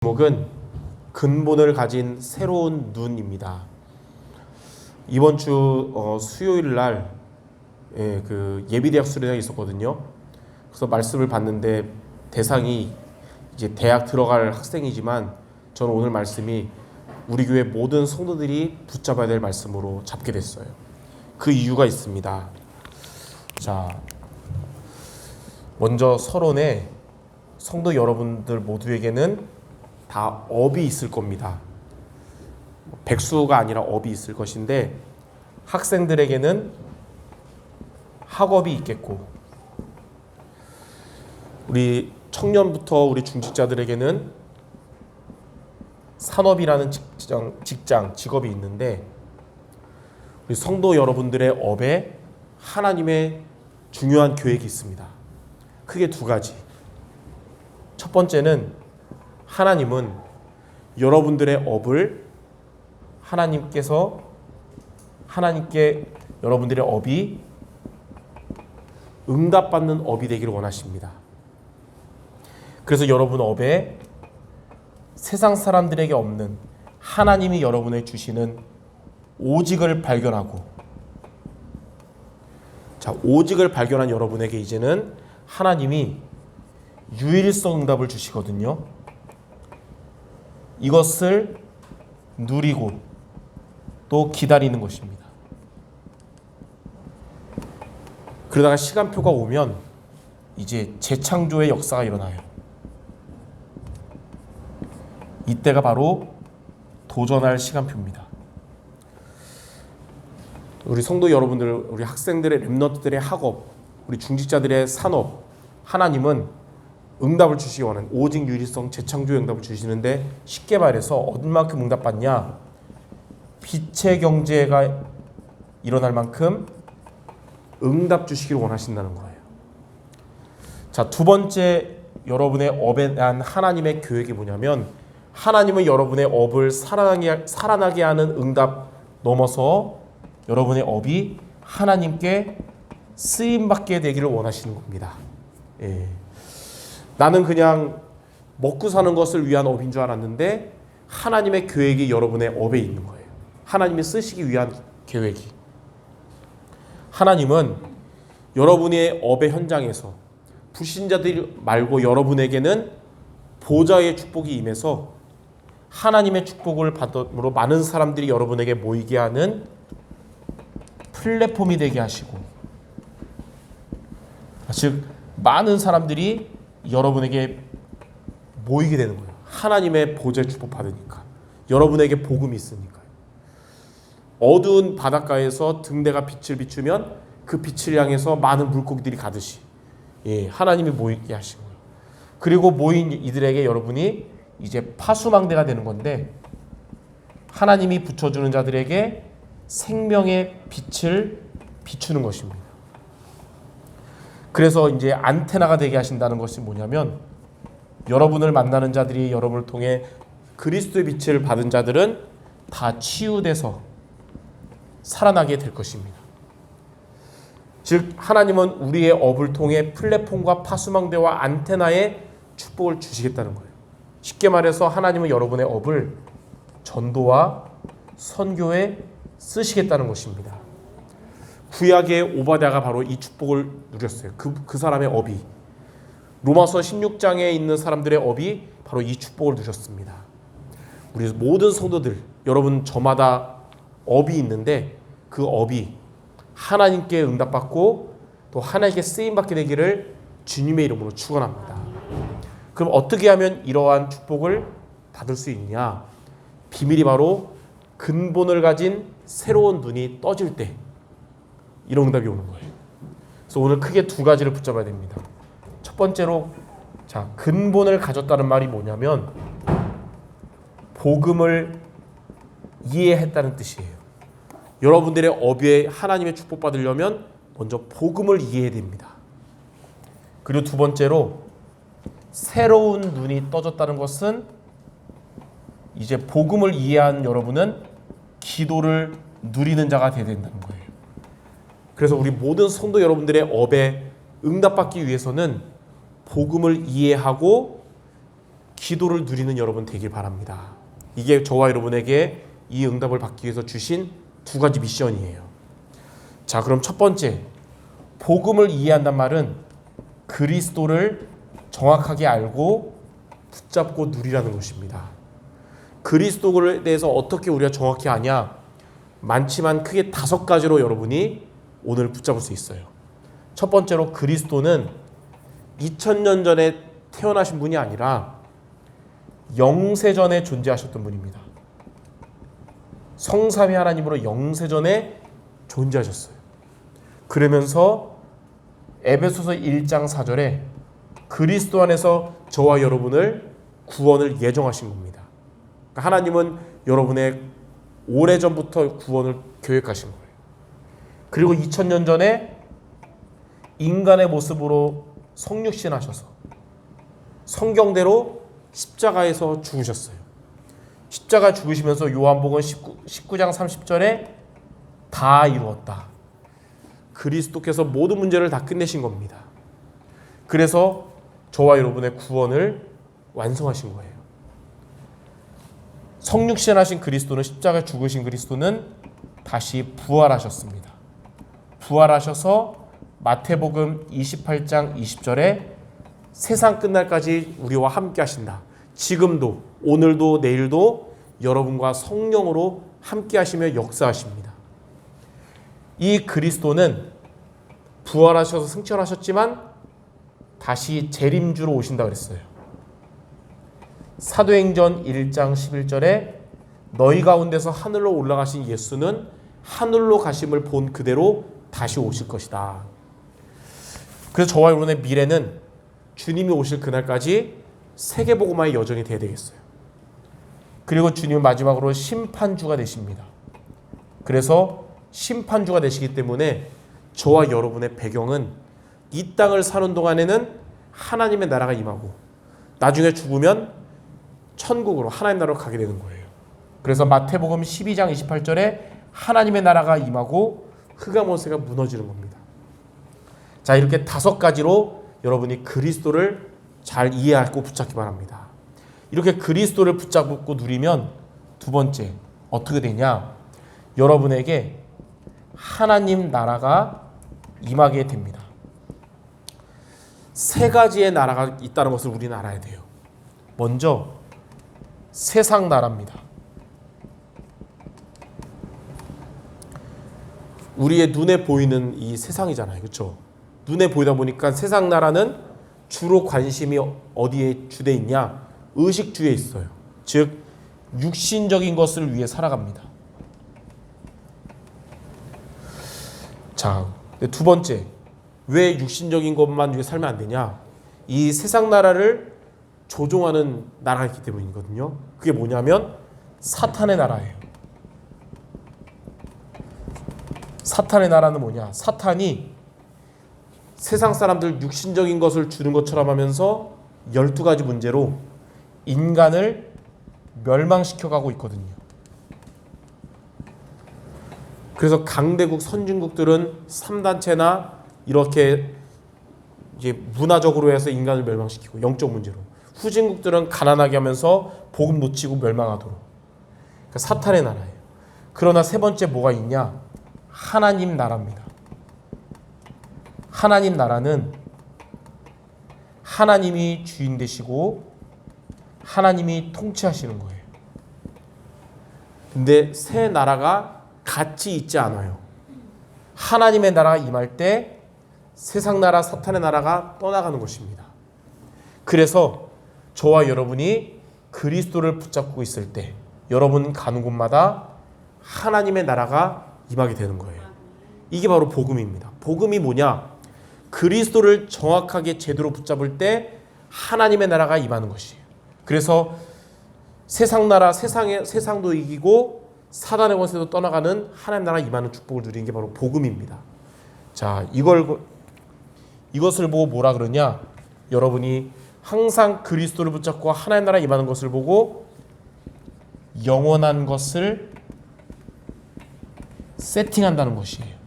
제목은 근본을 가진 새로운 눈입니다. 이번 주 수요일 날 그 예비대학 수련회가 있었거든요. 그래서 말씀을 봤는데 대상이 이제 대학 들어갈 학생이지만 저는 오늘 말씀이 우리 교회 모든 성도들이 붙잡아야 될 말씀으로 잡게 됐어요. 그 이유가 있습니다. 자, 먼저 서론에 성도 여러분들 모두에게는 다 업이 있을 겁니다. 백수가 아니라 업이 있을 것인데 학생들에게는 학업이 있겠고 우리 청년부터 우리 중직자들에게는 산업이라는 직업이 있는데 우리 성도 여러분들의 업에 하나님의 중요한 계획이 있습니다. 크게 두 가지. 첫 번째는 하나님은 여러분들의 업을 하나님께 여러분들의 업이 응답받는 업이 되기를 원하십니다. 그래서 여러분 업에 세상 사람들에게 없는 하나님이 여러분에게 주시는 오직을 발견하고, 자, 오직을 발견한 여러분에게 이제는 하나님이 유일성 응답을 주시거든요. 이것을 누리고 또 기다리는 것입니다. 그러다가 시간표가 오면 이제 재창조의 역사가 일어나요. 이때가 바로 도전할 시간표입니다. 우리 성도 여러분들, 우리 학생들의 렘넌트들의 학업, 우리 중직자들의 산업, 하나님은 응답을 주시기 원하는 오직 유일성 재창조의 응답을 주시는데, 쉽게 말해서 얼만큼 응답받냐? 빛의 경제가 일어날 만큼 응답 주시기를 원하신다는 거예요. 자, 두 번째 여러분의 업에 대한 하나님의 계획이 뭐냐면, 하나님은 여러분의 업을 살아나게 하는 응답 넘어서 여러분의 업이 하나님께 쓰임받게 되기를 원하시는 겁니다. 예. 나는 그냥 먹고 사는 것을 위한 업인 줄 알았는데 하나님의 계획이 여러분의 업에 있는 거예요. 하나님이 쓰시기 위한 계획이. 하나님은 여러분의 업의 현장에서 불신자들 말고 여러분에게는 보좌의 축복이 임해서 하나님의 축복을 받음으로 많은 사람들이 여러분에게 모이게 하는 플랫폼이 되게 하시고, 즉 많은 사람들이 여러분에게 모이게 되는 거예요. 하나님의 보좌의 축복 받으니까, 여러분에게 복음이 있으니까요. 어두운 바닷가에서 등대가 빛을 비추면 그 빛을 향해서 많은 물고기들이 가듯이, 하나님이 모이게 하신 거예요. 그리고 모인 이들에게 여러분이 이제 파수망대가 되는 건데, 하나님이 붙여주는 자들에게 생명의 빛을 비추는 것입니다. 그래서 이제 안테나가 되게 하신다는 것이 뭐냐면, 여러분을 만나는 자들이 여러분을 통해 그리스도의 빛을 받은 자들은 다 치유돼서 살아나게 될 것입니다. 즉 하나님은 우리의 업을 통해 플랫폼과 파수망대와 안테나의 축복을 주시겠다는 거예요. 쉽게 말해서 하나님은 여러분의 업을 전도와 선교에 쓰시겠다는 것입니다. 구약의 오바댜가 바로 이 축복을 누렸어요. 그 사람의 업이, 로마서 16장에 있는 사람들의 업이 바로 이 축복을 누렸습니다. 우리 모든 성도들, 여러분 저마다 업이 있는데 그 업이 하나님께 응답받고 또 하나님께 쓰임받게 되기를 주님의 이름으로 축원합니다. 그럼 어떻게 하면 이러한 축복을 받을 수 있냐? 비밀이 바로 근본을 가진 새로운 눈이 떠질 때 이런 응답이 오는 거예요. 그래서 오늘 크게 두 가지를 붙잡아야 됩니다. 첫 번째로, 자, 근본을 가졌다는 말이 뭐냐면 복음을 이해했다는 뜻이에요. 여러분들의 업에 하나님의 축복받으려면 먼저 복음을 이해해야 됩니다. 그리고 두 번째로, 새로운 눈이 떠졌다는 것은 이제 복음을 이해한 여러분은 기도를 누리는 자가 되어야 된다는 거예요. 그래서 우리 모든 성도 여러분들의 업에 응답받기 위해서는 복음을 이해하고 기도를 누리는 여러분 되길 바랍니다. 이게 저와 여러분에게 이 응답을 받기 위해서 주신 두 가지 미션이에요. 자, 그럼 첫 번째, 복음을 이해한단 말은 그리스도를 정확하게 알고 붙잡고 누리라는 것입니다. 그리스도에 대해서 어떻게 우리가 정확히 아냐? 많지만 크게 5가지로 여러분이 오늘 붙잡을 수 있어요. 첫 번째로, 그리스도는 2000년 전에 태어나신 분이 아니라 영세전에 존재하셨던 분입니다. 성삼위 하나님으로 영세전에 존재하셨어요. 그러면서 에베소서 1장 4절에 그리스도 안에서 저와 여러분을 구원을 예정하신 겁니다. 그러니까 하나님은 여러분의 오래전부터 구원을 계획하신 거예요. 그리고 2000년 전에 인간의 모습으로 성육신하셔서 성경대로 십자가에서 죽으셨어요. 십자가 죽으시면서 요한복음 19장 30절에 다 이루었다. 그리스도께서 모든 문제를 다 끝내신 겁니다. 그래서 저와 여러분의 구원을 완성하신 거예요. 성육신하신 그리스도는, 십자가에 죽으신 그리스도는 다시 부활하셨습니다. 부활하셔서 마태복음 28장 20절에 세상 끝날까지 우리와 함께 하신다. 지금도, 오늘도, 내일도 여러분과 성령으로 함께 하시며 역사하십니다. 이 그리스도는 부활하셔서 승천하셨지만 다시 재림주로 오신다 그랬어요. 사도행전 1장 11절에 너희 가운데서 하늘로 올라가신 예수는 하늘로 가심을 본 그대로 다시 오실 것이다. 그래서 저와 여러분의 미래는 주님이 오실 그날까지 세계복음화의 여정이 돼야 되겠어요. 그리고 주님은 마지막으로 심판주가 되십니다. 그래서 심판주가 되시기 때문에 저와 여러분의 배경은 이 땅을 사는 동안에는 하나님의 나라가 임하고 나중에 죽으면 천국으로, 하나님 나라로 가게 되는 거예요. 그래서 마태복음 12장 28절에 하나님의 나라가 임하고 흑암원세가 무너지는 겁니다. 자, 이렇게 5가지로 여러분이 그리스도를 잘 이해하고 붙잡기 바랍니다. 이렇게 그리스도를 붙잡고 누리면 두 번째, 어떻게 되냐? 여러분에게 하나님 나라가 임하게 됩니다. 3가지의 나라가 있다는 것을 우리는 알아야 돼요. 먼저 세상 나라입니다. 우리의 눈에 보이는 이 세상이잖아요. 그렇죠? 눈에 보이다 보니까 세상 나라는 주로 관심이 어디에 주돼 있냐? 의식주에 있어요. 즉 육신적인 것을 위해 살아갑니다. 자, 두 번째, 왜 육신적인 것만 위해 살면 안 되냐? 이 세상 나라를 조종하는 나라가 있기 때문이거든요. 그게 뭐냐면 사탄의 나라예요. 사탄의 나라는 뭐냐? 사탄이 세상 사람들 육신적인 것을 주는 것처럼 하면서 12가지 문제로 인간을 멸망시켜가고 있거든요. 그래서 강대국, 선진국들은 3단체나 이렇게 이제 문화적으로 해서 인간을 멸망시키고 영적 문제로, 후진국들은 가난하게 하면서 복음 놓치고 멸망하도록. 그러니까 사탄의 나라예요. 그러나 세 번째 뭐가 있냐? 하나님 나라입니다. 하나님 나라는 하나님이 주인 되시고 하나님이 통치하시는 거예요. 근데 세 나라가 같이 있지 않아요. 하나님의 나라가 임할 때 세상 나라, 사탄의 나라가 떠나가는 것입니다. 그래서 저와 여러분이 그리스도를 붙잡고 있을 때 여러분 가는 곳마다 하나님의 나라가 임하게 되는 거예요. 이게 바로 복음입니다. 복음이 뭐냐? 그리스도를 정확하게 제대로 붙잡을 때 하나님의 나라가 임하는 것이에요. 그래서 세상 나라, 세상도 이기고 사단의 권세도 떠나가는 하나님 나라 임하는 축복을 누리는 게 바로 복음입니다. 자, 이것을 보고 뭐라 그러냐? 여러분이 항상 그리스도를 붙잡고 하나님 나라 임하는 것을 보고 영원한 것을 세팅한다는 것이에요.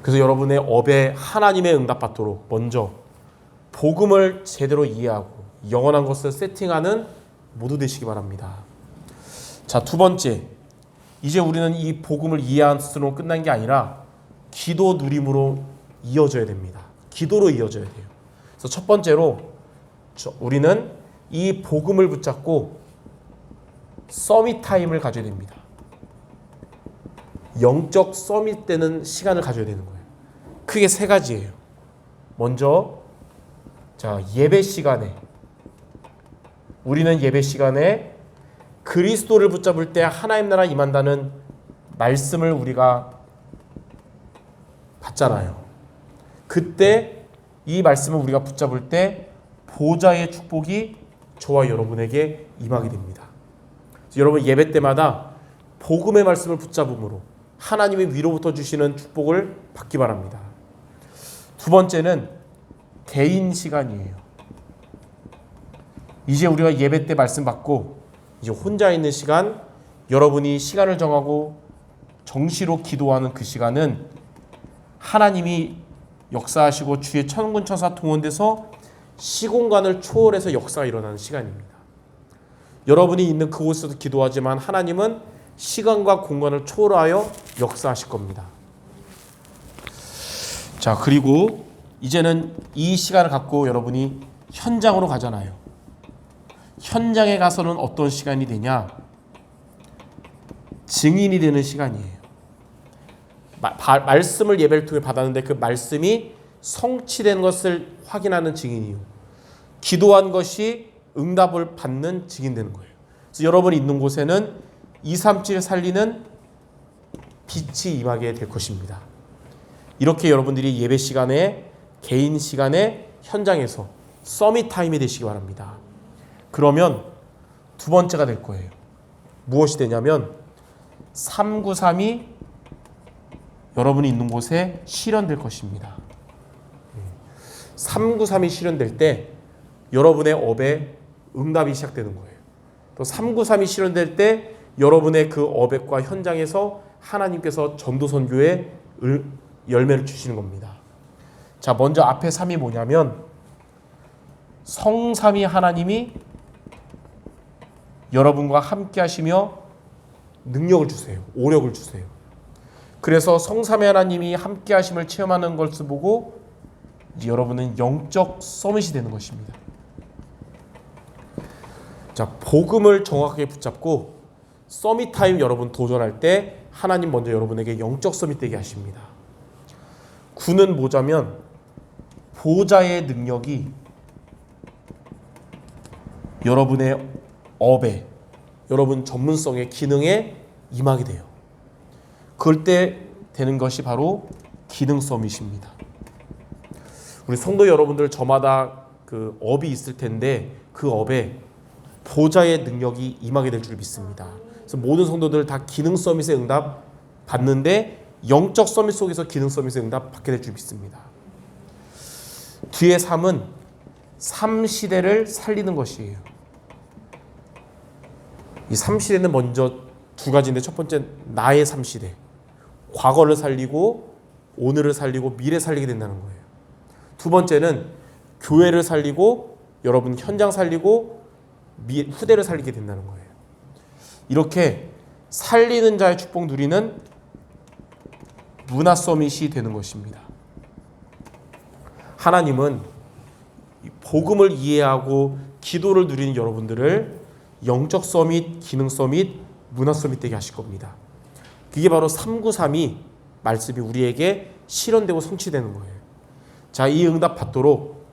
그래서 여러분의 업에 하나님의 응답받도록 먼저 복음을 제대로 이해하고 영원한 것을 세팅하는 모두 되시기 바랍니다. 자, 두 번째, 이제 우리는 이 복음을 이해한 수로 끝난 게 아니라 기도 누림으로 이어져야 됩니다. 기도로 이어져야 돼요. 그래서 첫 번째로 우리는 이 복음을 붙잡고 서밋 타임을 가져야 됩니다. 영적 서밋 되는 시간을 가져야 되는 거예요. 크게 세 가지예요. 먼저, 자, 예배 시간에, 우리는 예배 시간에 그리스도를 붙잡을 때 하나님 나라 임한다는 말씀을 우리가 받잖아요. 그때 이 말씀을 우리가 붙잡을 때 보좌의 축복이 저와 여러분에게 임하게 됩니다. 여러분, 예배 때마다 복음의 말씀을 붙잡음으로 하나님의 위로부터 주시는 축복을 받기 바랍니다. 두 번째는 개인 시간이에요. 이제 우리가 예배 때 말씀 받고 이제 혼자 있는 시간, 여러분이 시간을 정하고 정시로 기도하는 그 시간은 하나님이 역사하시고 주의 천군 천사 동원돼서 시공간을 초월해서 역사가 일어나는 시간입니다. 여러분이 있는 그곳에서도 기도하지만 하나님은 시간과 공간을 초월하여 역사하실 겁니다. 자, 그리고 이제는 이 시간을 갖고 여러분이 현장으로 가잖아요. 현장에 가서는 어떤 시간이 되냐? 증인이 되는 시간이에요. 말씀을 예배를 통해 받았는데 그 말씀이 성취된 것을 확인하는 증인이요. 기도한 것이 응답을 받는 증인되는 거예요. 그래서 여러분이 있는 곳에는 237 살리는 빛이 임하게 될 것입니다. 이렇게 여러분들이 예배 시간에, 개인 시간에, 현장에서 서밋 타임이 되시기 바랍니다. 그러면 두 번째가 될 거예요. 무엇이 되냐면 393이 여러분이 있는 곳에 실현될 것입니다. 393이 실현될 때 여러분의 업에 응답이 시작되는 거예요. 또 393이 실현될 때 여러분의 그 업과 현장에서 하나님께서 전도 선교에 열매를 주시는 겁니다. 자, 먼저 앞에 3이 뭐냐면 성삼위 하나님이 여러분과 함께 하시며 능력을 주세요. 오력을 주세요. 그래서 성삼위 하나님이 함께 하심을 체험하는 것을 보고 이제 여러분은 영적 서밋이 되는 것입니다. 자, 복음을 정확하게 붙잡고 서밋 타임 여러분 도전할 때 하나님 먼저 여러분에게 영적 서밋 되게 하십니다. 9는 뭐냐면 보좌의 능력이 여러분의 업에, 여러분 전문성의 기능에 임하게 돼요. 그럴 때 되는 것이 바로 기능 서밋입니다. 우리 성도 여러분들 저마다 그 업이 있을 텐데 그 업에 보좌의 능력이 임하게 될 줄 믿습니다. 그래서 모든 성도들 다 기능 서밋의 응답 받는데 영적 서밋 속에서 기능 서밋의 응답 받게 될 줄 믿습니다. 뒤에 3은 3시대를 살리는 것이에요. 이 3시대는 먼저 두 가지인데 첫 번째 나의 3시대. 과거를 살리고 오늘을 살리고 미래 살리게 된다는 거예요. 두 번째는 교회를 살리고 여러분 현장 살리고 후대를 살리게 된다는 거예요. 이렇게 살리는 자의 축복 누리는 문화 서밋이 되는 것입니다. 하나님은 복음을 이해하고 기도를 누리는 여러분들을 영적 서밋, 기능 서밋, 문화 서밋 되게 하실 겁니다. 그게 바로 393이 말씀이 우리에게 실현되고 성취되는 거예요. 자, 이 응답 받도록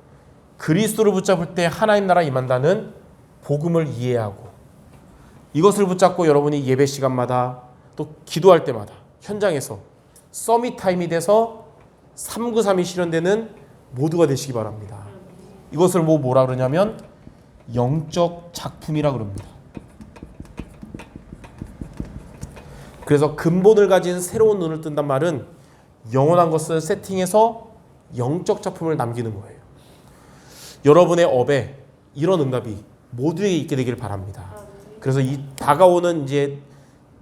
그리스도를 붙잡을 때 하나님 나라 임한다는 복음을 이해하고 이것을 붙잡고 여러분이 예배 시간마다 또 기도할 때마다 현장에서 서밋 타임이 돼서 393이 실현되는 모두가 되시기 바랍니다. 이것을 뭐라 그러냐면 영적 작품이라 그럽니다. 그래서 근본을 가진 새로운 눈을 뜬단 말은 영원한 것을 세팅해서 영적 작품을 남기는 거예요. 여러분의 업에 이런 응답이 모두에게 있게 되기를 바랍니다. 그래서 이 다가오는 이제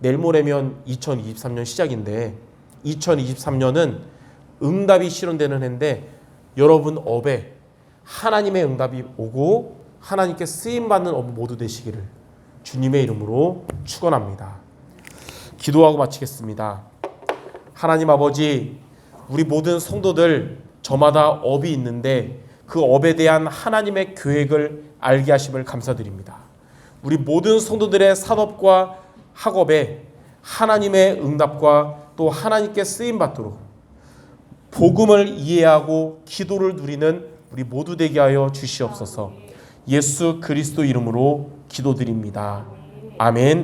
내일 모레면 2023년 시작인데 2023년은 응답이 실현되는 해인데 여러분 업에 하나님의 응답이 오고 하나님께 쓰임받는 업 모두 되시기를 주님의 이름으로 축원합니다. 기도하고 마치겠습니다. 하나님 아버지, 우리 모든 성도들 저마다 업이 있는데 그 업에 대한 하나님의 계획을 알게 하심을 감사드립니다. 우리 모든 성도들의 산업과 학업에 하나님의 응답과 또 하나님께 쓰임받도록 복음을 이해하고 기도를 누리는 우리 모두 되게 하여 주시옵소서. 예수 그리스도 이름으로 기도드립니다. 아멘.